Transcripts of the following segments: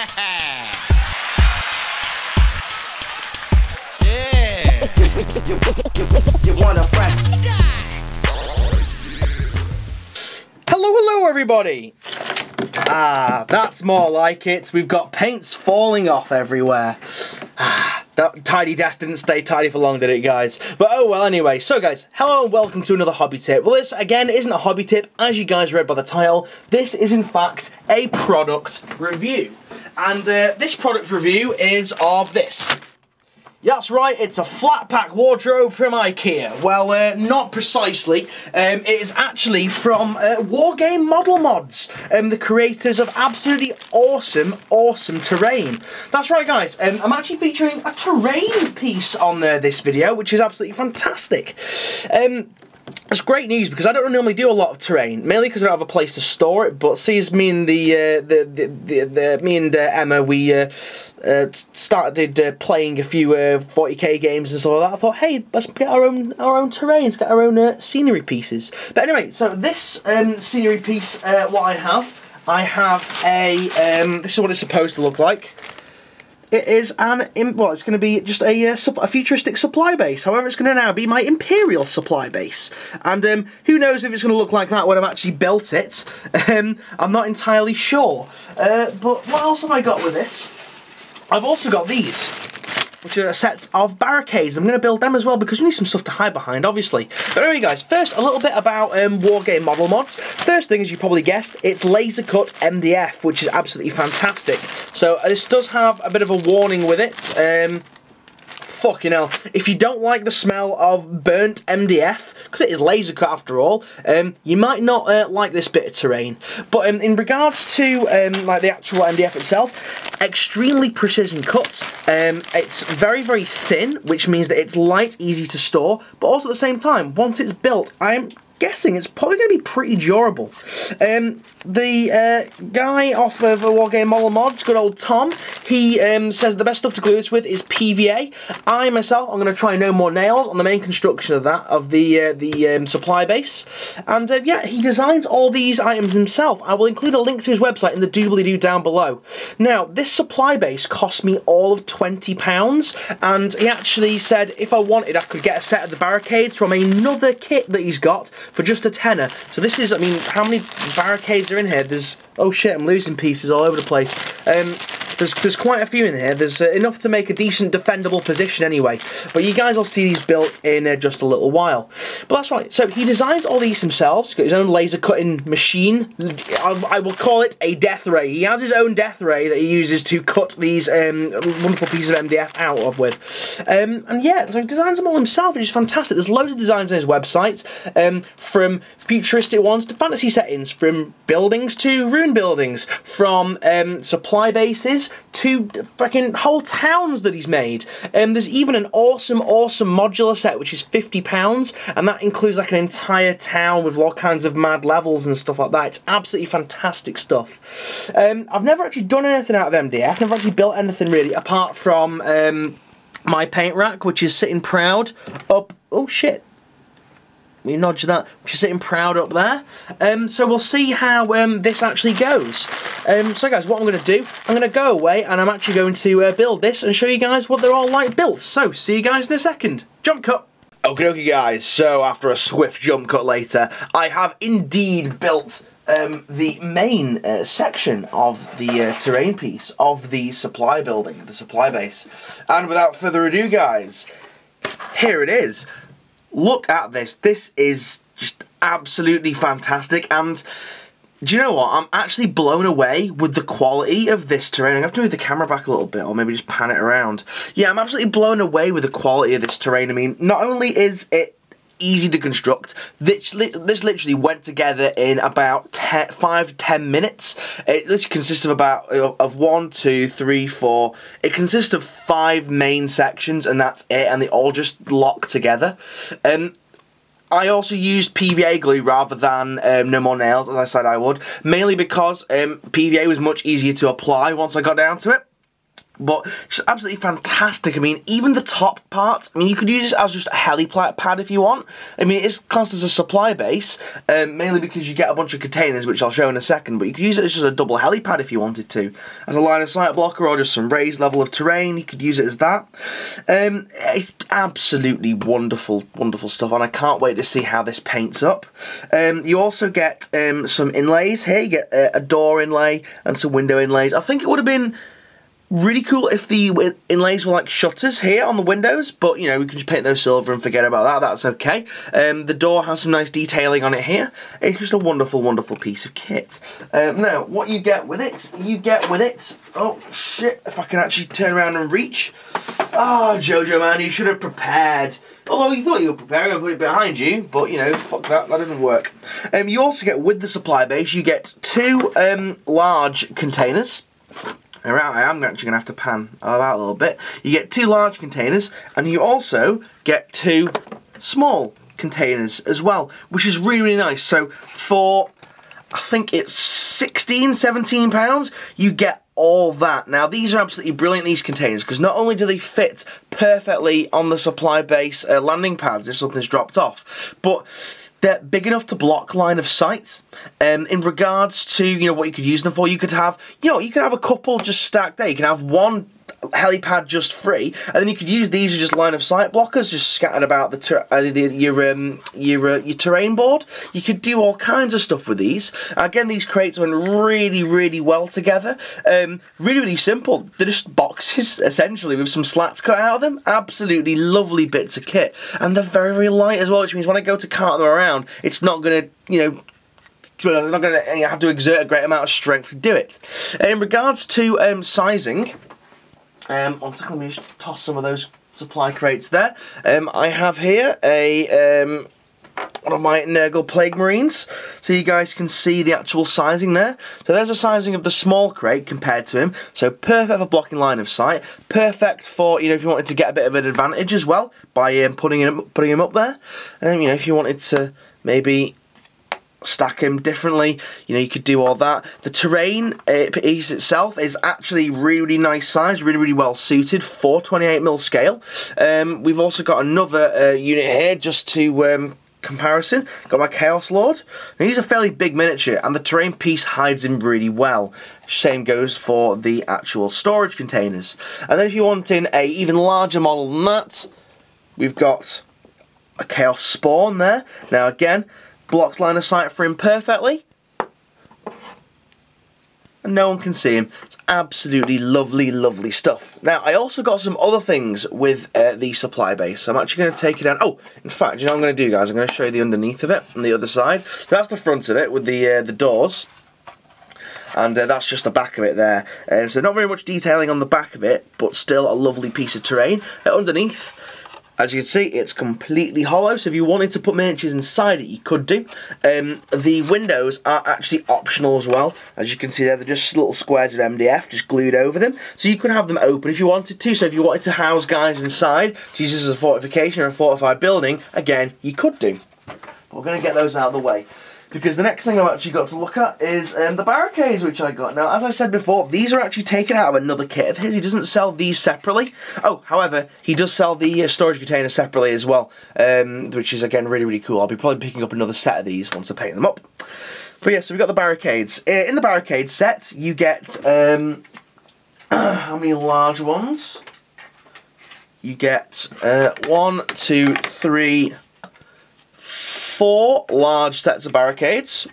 Yeah. You wanna press? Hello everybody! Ah, that's more like it. We've got paints falling off everywhere. That tidy desk didn't stay tidy for long, did it, guys? But oh well, anyway. So, guys, hello and welcome to another hobby tip. Well, this, again, isn't a hobby tip. As you guys read by the title, this is, in fact, a product review. And this product review is of this. That's right, it's a flat pack wardrobe from IKEA. Well, not precisely. It is actually from Wargame-Model-Mods, the creators of absolutely awesome terrain. That's right, guys. I'm actually featuring a terrain piece on this video, which is absolutely fantastic. It's great news because I don't normally do a lot of terrain, mainly because I don't have a place to store it. But sees me and me and Emma, we started playing a few 40k games and stuff like that. I thought, hey, let's get our own terrain, let's get our own scenery pieces. But anyway, so this scenery piece, what I have a this is what it's supposed to look like. It is well, it's going to be just a futuristic supply base. However, it's going to now be my Imperial supply base. And who knows if it's going to look like that when I've actually built it. I'm not entirely sure. But what else have I got with this? I've also got these, which are a set of barricades. I'm going to build them as well because we need some stuff to hide behind, obviously. But anyway, guys, first, a little bit about Wargame-Model-Mods. First thing, as you probably guessed, it's laser cut MDF, which is absolutely fantastic. So this does have a bit of a warning with it. Fucking hell. If you don't like the smell of burnt MDF, because it is laser cut after all, you might not like this bit of terrain. But in regards to like the actual MDF itself, extremely precision cut. It's very thin, which means that it's light, easy to store, but also at the same time, once it's built, I'm guessing it's probably going to be pretty durable. The guy off of Wargame-Model-Mods, good old Tom, he says the best stuff to glue this with is PVA. I myself, I'm going to try no more nails on the main construction of that, of the supply base. And yeah, he designs all these items himself. I will include a link to his website in the doobly-doo down below. Now, this supply base cost me all of £20, and he actually said if I wanted, I could get a set of the barricades from another kit that he's got for just a tenner. So this is, I mean, how many barricades are in here? There's, oh shit, I'm losing pieces all over the place. There's quite a few in here. There's enough to make a decent defendable position anyway. But you guys will see these built in just a little while. But that's right. So he designs all these himself. He's got his own laser cutting machine. I will call it a death ray. He has his own death ray that he uses to cut these wonderful pieces of MDF out of with. And yeah, so he designs them all himself, which is fantastic. There's loads of designs on his website, from futuristic ones to fantasy settings, from buildings to ruin buildings, from supply bases to freaking whole towns that he's made. There's even an awesome modular set which is £50, and that includes like an entire town with all kinds of mad levels and stuff like that. It's absolutely fantastic stuff. I've never actually done anything out of MDF, never actually built anything really, apart from my paint rack, which is sitting proud up, oh shit, we nudge that, which is sitting proud up there. So we'll see how this actually goes. So guys, what I'm going to do, I'm going to go away and I'm actually going to build this and show you guys what they're all like built. So, see you guys in a second. Jump cut. Okay guys, so after a swift jump cut later, I have indeed built the main section of the terrain piece of the supply building, the supply base. And without further ado guys, here it is. Look at this. This is just absolutely fantastic, and do you know what? I'm actually blown away with the quality of this terrain. I'm going to have to move the camera back a little bit, or maybe just pan it around. Yeah, I'm absolutely blown away with the quality of this terrain. I mean, not only is it easy to construct, this literally went together in about 5 to 10 minutes. It literally consists of about of 1, 2, 3, 4. It consists of 5 main sections, and that's it, and they all just lock together. I also used PVA glue rather than no more nails, as I said I would, mainly because PVA was much easier to apply once I got down to it. But just absolutely fantastic. I mean, even the top part, I mean, you could use this as just a helipad pad if you want. I mean, it is classed as a supply base, mainly because you get a bunch of containers, which I'll show in a second, but you could use it as just a double helipad if you wanted to. As a line of sight blocker or just some raised level of terrain, you could use it as that. It's absolutely wonderful, wonderful stuff, and I can't wait to see how this paints up. You also get some inlays here. You get a door inlay and some window inlays. I think it would have been really cool if the inlays were like shutters here on the windows, but you know, we can just paint those silver and forget about that, that's okay. The door has some nice detailing on it here. It's just a wonderful, wonderful piece of kit. Now, what you get with it, oh shit, if I can actually turn around and reach. Oh, Jojo man, you should have prepared. Although you thought you were preparing, I put it behind you, but you know, fuck that, that didn't work. You also get, with the supply base, you get two large containers. I am actually going to have to pan out a little bit. You get two large containers, and you also get two small containers as well, which is really, really nice. So for, I think it's £16–17, you get all that. Now, these are absolutely brilliant, these containers, because not only do they fit perfectly on the supply base landing pads if something's dropped off, but they're big enough to block line of sight. In regards to, you know, what you could use them for, you could have, you know, you could have a couple just stacked there. You can have one helipad just free, and then you could use these as just line of sight blockers, just scattered about your terrain board. You could do all kinds of stuff with these. Again, these crates went really, really well together. Really, really simple. They're just boxes essentially with some slats cut out of them. Absolutely lovely bits of kit, and they're very, very light as well, which means when I go to cart them around, it's not going to, you know, I'm not going to have to exert a great amount of strength to do it. In regards to sizing. One second, let me just toss some of those supply crates there. I have here a one of my Nurgle Plague Marines, so you guys can see the actual sizing there. So there's a sizing of the small crate compared to him. So perfect for blocking line of sight. Perfect for, you know, if you wanted to get a bit of an advantage as well by putting him up there. You know, if you wanted to maybe stack him differently, you know, you could do all that. The terrain piece itself is actually really, really nice size, really, really well suited for 28mm scale. We've also got another unit here just to comparison. Got my Chaos Lord. Now, he's a fairly big miniature, and the terrain piece hides him really well. Same goes for the actual storage containers. And then if you want in a even larger model than that, we've got a Chaos Spawn there. Now again, blocks line of sight for him perfectly, and no one can see him. It's absolutely lovely, lovely stuff. Now, I also got some other things with the supply base, so I'm actually going to take it down. Oh, in fact, you know what I'm going to do, guys? I'm going to show you the underneath of it on the other side. So that's the front of it with the doors, and that's just the back of it there. So not very much detailing on the back of it, but still a lovely piece of terrain. Underneath, as you can see, it's completely hollow, so if you wanted to put miniatures inside it, you could do. The windows are actually optional as well. As you can see there, they're just little squares of MDF just glued over them. So you could have them open if you wanted to. So if you wanted to house guys inside, to use this as a fortification or a fortified building, again, you could do. But we're going to get those out of the way, because the next thing I've actually got to look at is the barricades which I got. Now, as I said before, these are actually taken out of another kit of his. He doesn't sell these separately. Oh, however, he does sell the storage container separately as well, which is, again, really, really cool. I'll be probably picking up another set of these once I paint them up. But yeah, so we've got the barricades. In the barricade set, you get, how many large ones? You get 1, 2, 3... 4 large sets of barricades.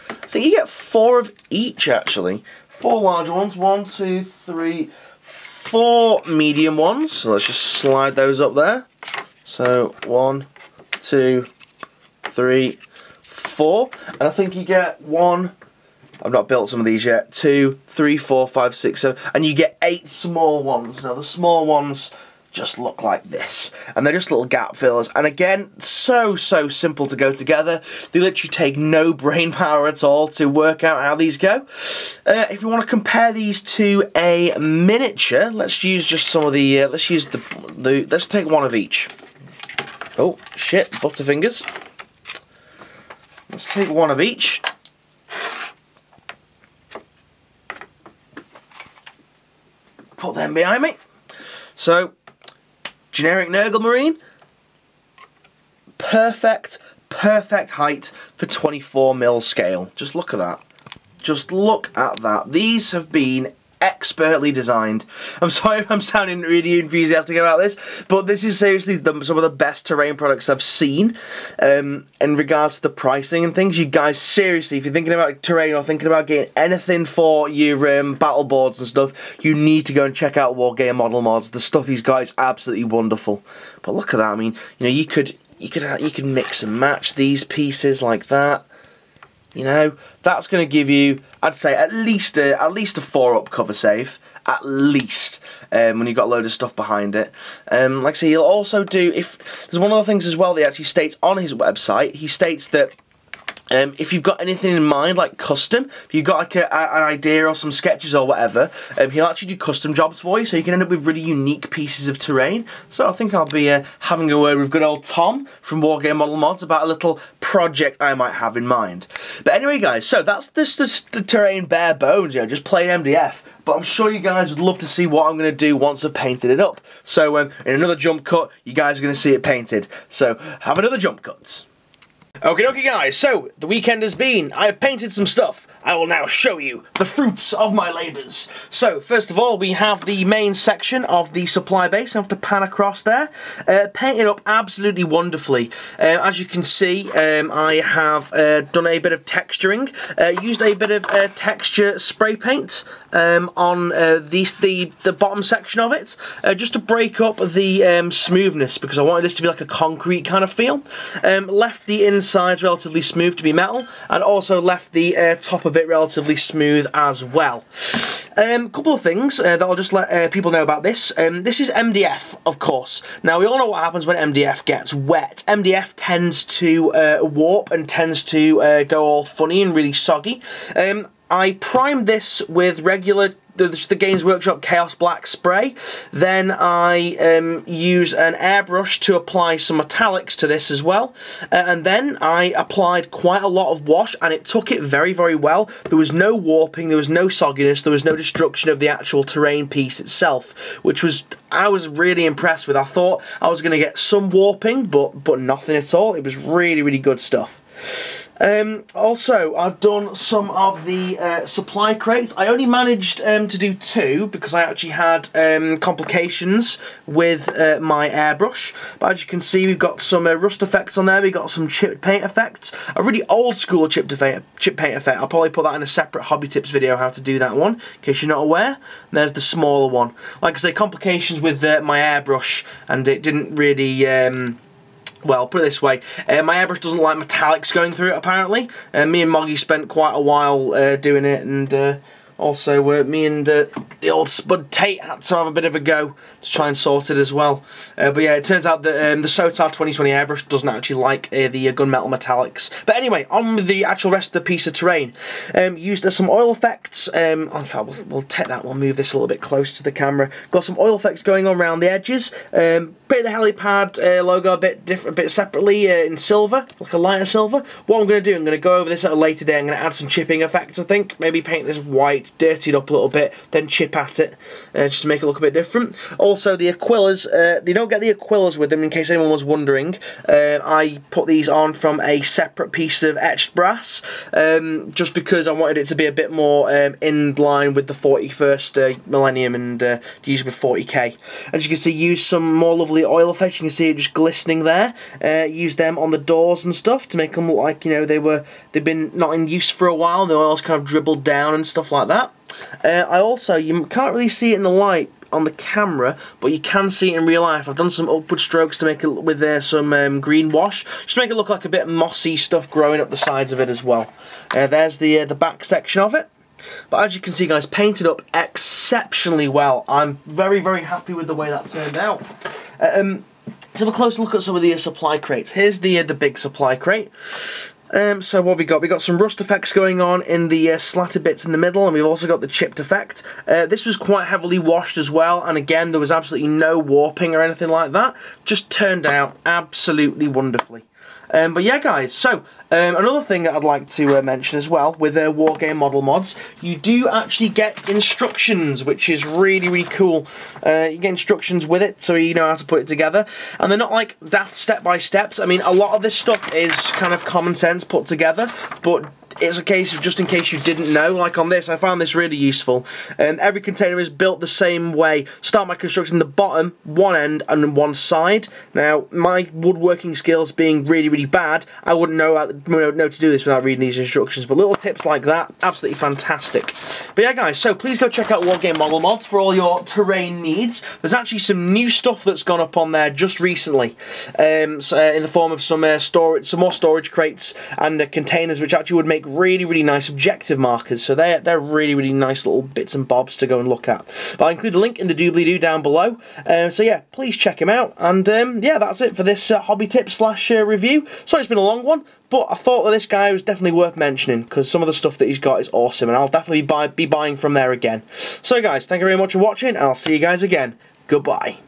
I think you get 4 of each, actually. 4 large ones. 1, 2, 3, 4 medium ones. So let's just slide those up there. So 1, 2, 3, 4. And I think you get 1. I've not built some of these yet. 2, 3, 4, 5, 6, 7. And you get 8 small ones. Now the small ones just look like this, and they're just little gap fillers, and again, so simple to go together. They literally take no brain power at all to work out how these go. If you want to compare these to a miniature, let's use just some of the let's take one of each. Oh shit, butterfingers. Let's take one of each. put them behind me. So, generic Nurgle Marine. Perfect height for 24mm scale. Just look at that. Just look at that. These have been expertly designed. I'm sorry if I'm sounding really enthusiastic about this, but this is seriously some of the best terrain products I've seen in regards to the pricing and things. You guys, seriously, if you're thinking about terrain or thinking about getting anything for your battle boards and stuff, you need to go and check out Wargame-Model-Mods. The stuff he's got is absolutely wonderful. But look at that. I mean, you know, you could mix and match these pieces like that. You know, that's going to give you, I'd say, at least a 4-up cover save, at least, when you've got a load of stuff behind it. Like I say, he'll also do, if there's one of the things as well that he actually states on his website, he states that if you've got anything in mind, like custom, if you've got like an idea or some sketches or whatever, he'll actually do custom jobs for you, so you can end up with really unique pieces of terrain. So I think I'll be having a word with good old Tom from Wargame-Model-Mods about a little project I might have in mind. But anyway, guys, so that's the terrain bare bones, you know, just plain MDF. But I'm sure you guys would love to see what I'm going to do once I've painted it up. So in another jump cut, you guys are going to see it painted. So have another jump cut. Okie dokie guys, so the weekend has been, I have painted some stuff. I will now show you the fruits of my labours. So first of all, we have the main section of the supply base. I have to pan across there. Painted up absolutely wonderfully. As you can see, I have done a bit of texturing. Used a bit of texture spray paint on the bottom section of it, just to break up the smoothness, because I wanted this to be like a concrete kind of feel. Left the insides relatively smooth to be metal, and also left the top of it relatively smooth as well. Couple of things that I'll just let people know about this. This is MDF, of course. Now we all know what happens when MDF gets wet. MDF tends to warp and tends to go all funny and really soggy. I primed this with regular the Games Workshop Chaos Black spray. Then I use an airbrush to apply some metallics to this as well. And then I applied quite a lot of wash, and it took it very, very well. There was no warping, there was no sogginess, there was no destruction of the actual terrain piece itself, which was, I was really impressed with. I thought I was going to get some warping, but nothing at all. It was really, really good stuff. Also, I've done some of the supply crates. I only managed to do 2 because I actually had complications with my airbrush. But as you can see, we've got some rust effects on there. We've got some chipped paint effects. A really old school chipped paint effect. I'll probably put that in a separate hobby tips video, how to do that one, in case you're not aware. And there's the smaller one. Like I say, complications with my airbrush, and it didn't really... well, put it this way, my airbrush doesn't like metallics going through it, apparently. Me and Moggy spent quite a while doing it, and also me and the old Spud Tate had to have a bit of a go to try and sort it as well. But yeah, it turns out that the Sotar 2020 airbrush doesn't actually like the gunmetal metallics. But anyway, on with the actual rest of the piece of terrain. Used some oil effects. In fact, we'll take that, we'll move this a little bit close to the camera. Got some oil effects going on around the edges. Bit of the helipad logo a bit different, a bit separately in silver, like a lighter silver. What I'm going to do, I'm going to go over this at a later day. I'm going to add some chipping effects, I think. Maybe paint this white, dirty it up a little bit, then chip at it, just to make it look a bit different. Also, the Aquillas, you don't get the Aquillas with them, in case anyone was wondering. I put these on from a separate piece of etched brass, just because I wanted it to be a bit more in line with the 41st millennium, and use with 40k. As you can see, use some more lovely oil effects. You can see it just glistening there. Use them on the doors and stuff to make them look like, you know, they've been not in use for a while. The oil's kind of dribbled down and stuff like that. I also, you can't really see it in the light on the camera, but you can see it in real life. I've done some upward strokes to make it with some green wash, just to make it look like a bit mossy stuff growing up the sides of it as well. There's the back section of it. But as you can see, guys, painted up exceptionally well. I'm very, very happy with the way that turned out. Let's have a close look at some of the supply crates. Here's the big supply crate. So what have we got? We've got some rust effects going on in the slatted bits in the middle, and we've also got the chipped effect. This was quite heavily washed as well, and again, there was absolutely no warping or anything like that. Just turned out absolutely wonderfully. But yeah, guys, so another thing that I'd like to mention as well with Wargame-Model-Mods, you do actually get instructions, which is really, really cool. You get instructions with it, so you know how to put it together. And they're not like daft step-by-steps. I mean, a lot of this stuff is kind of common sense put together, but it's a case of just in case you didn't know. Like on this, I found this really useful. Every container is built the same way. Start by constructing the bottom, one end, and one side. Now, my woodworking skills being really, really bad, I wouldn't know to do this without reading these instructions. But little tips like that, absolutely fantastic. But yeah, guys, so please go check out Wargame-Model-Mods for all your terrain needs. There's actually some new stuff that's gone up on there just recently, so, in the form of some more storage crates and containers, which actually would make really, really nice objective markers. So they're really, really nice little bits and bobs to go and look at. But I'll include a link in the doobly-doo down below. So yeah, please check him out. And yeah, that's it for this hobby tip / review. Sorry it's been a long one, but I thought that this guy was definitely worth mentioning because some of the stuff that he's got is awesome, and I'll definitely be buying from there again. So guys, thank you very much for watching, and I'll see you guys again. Goodbye.